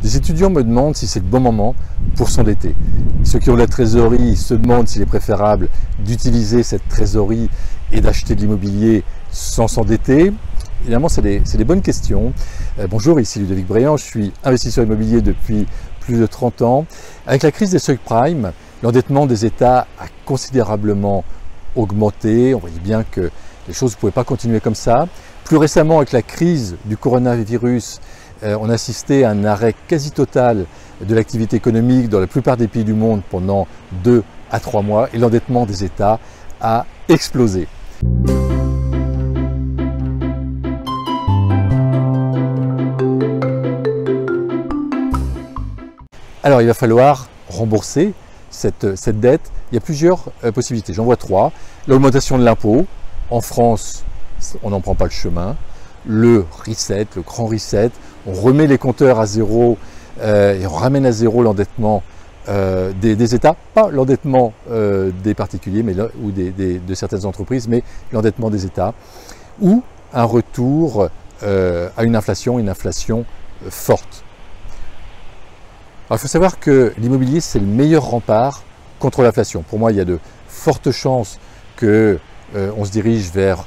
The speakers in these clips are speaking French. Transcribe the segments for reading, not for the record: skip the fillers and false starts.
Des étudiants me demandent si c'est le bon moment pour s'endetter. Ceux qui ont la trésorerie se demandent s'il est préférable d'utiliser cette trésorerie et d'acheter de l'immobilier sans s'endetter. Évidemment, c'est des bonnes questions. Bonjour, ici Ludovic Bréant, je suis investisseur immobilier depuis plus de 30 ans. Avec la crise des subprimes, l'endettement des États a considérablement augmenté. On voyait bien que les choses ne pouvaient pas continuer comme ça. Plus récemment, avec la crise du coronavirus, on a assisté à un arrêt quasi total de l'activité économique dans la plupart des pays du monde pendant 2 à 3 mois et l'endettement des États a explosé. Alors il va falloir rembourser cette dette. Il y a plusieurs possibilités, j'en vois 3. L'augmentation de l'impôt. En France, on n'en prend pas le chemin. Le reset, le grand reset, on remet les compteurs à zéro et on ramène à zéro l'endettement des États, pas l'endettement des particuliers ou de certaines entreprises, mais l'endettement des États, ou un retour à une inflation forte. Alors, il faut savoir que l'immobilier, c'est le meilleur rempart contre l'inflation. Pour moi, il y a de fortes chances qu'on se dirige vers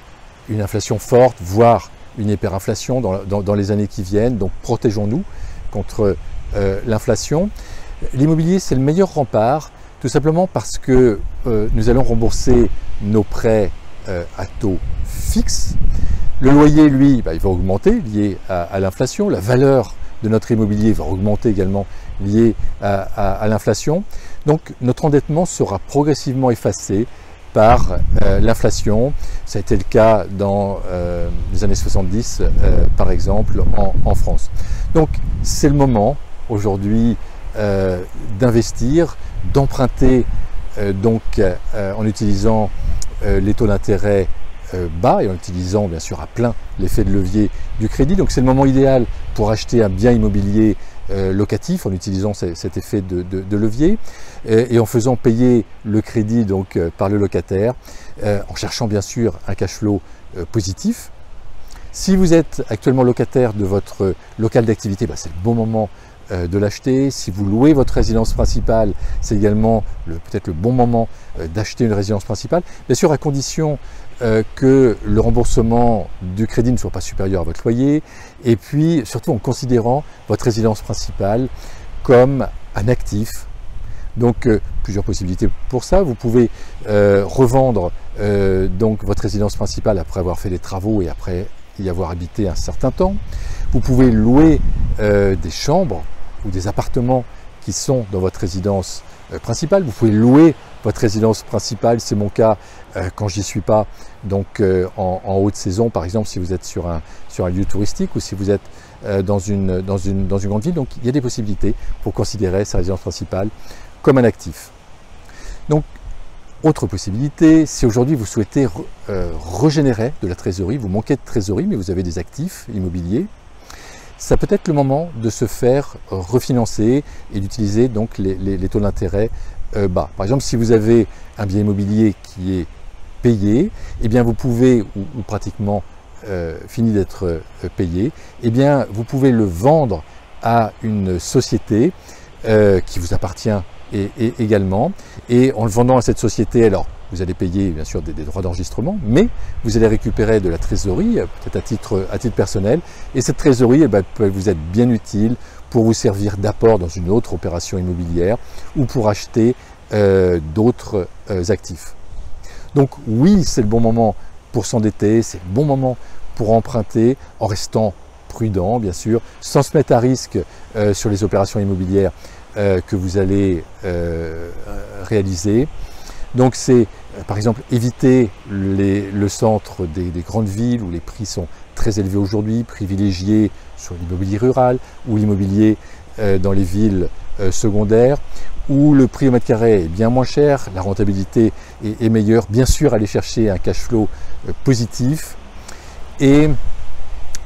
une inflation forte, voire une hyperinflation dans les années qui viennent. Donc, protégeons-nous contre l'inflation. L'immobilier, c'est le meilleur rempart, tout simplement parce que nous allons rembourser nos prêts à taux fixe. Le loyer, lui, il va augmenter lié à l'inflation. La valeur de notre immobilier va augmenter également lié à l'inflation. Donc notre endettement sera progressivement effacé par l'inflation. Ça a été le cas dans les années 70 par exemple en France. Donc c'est le moment aujourd'hui d'investir, d'emprunter en utilisant les taux d'intérêt bas et en utilisant bien sûr à plein l'effet de levier du crédit. Donc c'est le moment idéal pour acheter un bien immobilier locatif en utilisant cet effet de levier et en faisant payer le crédit donc par le locataire, en cherchant bien sûr un cash flow positif. Si vous êtes actuellement locataire de votre local d'activité, c'est le bon moment de l'acheter. Si vous louez votre résidence principale, c'est également peut-être le bon moment d'acheter une résidence principale, bien sûr à condition que le remboursement du crédit ne soit pas supérieur à votre loyer, et puis surtout en considérant votre résidence principale comme un actif. Donc plusieurs possibilités pour ça. Vous pouvez revendre donc votre résidence principale après avoir fait des travaux et après y avoir habité un certain temps. Vous pouvez louer des chambres ou des appartements qui sont dans votre résidence principale. Vous pouvez louer votre résidence principale, c'est mon cas quand j'y suis pas, donc en haute saison par exemple, si vous êtes sur un lieu touristique ou si vous êtes dans une grande ville. Donc il y a des possibilités pour considérer sa résidence principale comme un actif. Donc autre possibilité, si aujourd'hui vous souhaitez régénérer de la trésorerie, vous manquez de trésorerie mais vous avez des actifs immobiliers, ça peut être le moment de se faire refinancer et d'utiliser donc les taux d'intérêt bas. Par exemple, si vous avez un bien immobilier qui est payé, eh bien vous pouvez, ou pratiquement fini d'être payé, eh bien vous pouvez le vendre à une société qui vous appartient également, et en le vendant à cette société, alors vous allez payer bien sûr des droits d'enregistrement, mais vous allez récupérer de la trésorerie, peut-être à titre personnel, et cette trésorerie peut vous être bien utile pour vous servir d'apport dans une autre opération immobilière ou pour acheter d'autres actifs. Donc oui, c'est le bon moment pour s'endetter, c'est le bon moment pour emprunter en restant prudent bien sûr, sans se mettre à risque sur les opérations immobilières que vous allez réaliser. Donc c'est par exemple éviter le centre des grandes villes où les prix sont très élevés aujourd'hui, privilégier sur l'immobilier rural ou l'immobilier dans les villes secondaires où le prix au mètre carré est bien moins cher, la rentabilité est meilleure. Bien sûr, aller chercher un cash flow positif et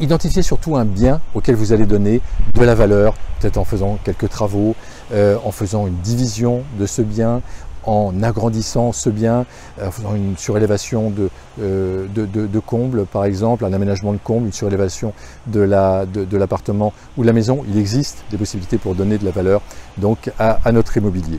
identifier surtout un bien auquel vous allez donner de la valeur, peut-être en faisant quelques travaux, en faisant une division de ce bien en agrandissant ce bien, en faisant une surélévation de comble par exemple, un aménagement de comble, une surélévation de l'appartement ou de la maison. Il existe des possibilités pour donner de la valeur donc à notre immobilier.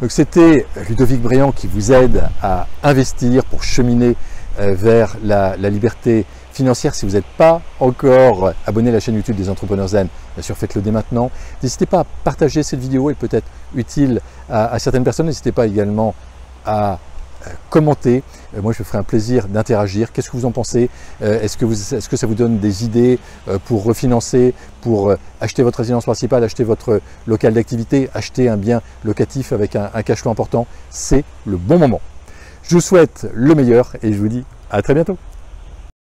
Donc c'était Ludovic Bréant qui vous aide à investir pour cheminer vers la liberté financière. Si vous n'êtes pas encore abonné à la chaîne YouTube des Entrepreneurs Zen, bien sûr faites-le dès maintenant. N'hésitez pas à partager cette vidéo, elle peut être utile à certaines personnes. N'hésitez pas également à commenter. Moi je me ferai un plaisir d'interagir. Qu'est-ce que vous en pensez? Est-ce que ça vous donne des idées pour refinancer, pour acheter votre résidence principale, acheter votre local d'activité, acheter un bien locatif avec un cash flow important? C'est le bon moment. Je vous souhaite le meilleur et je vous dis à très bientôt.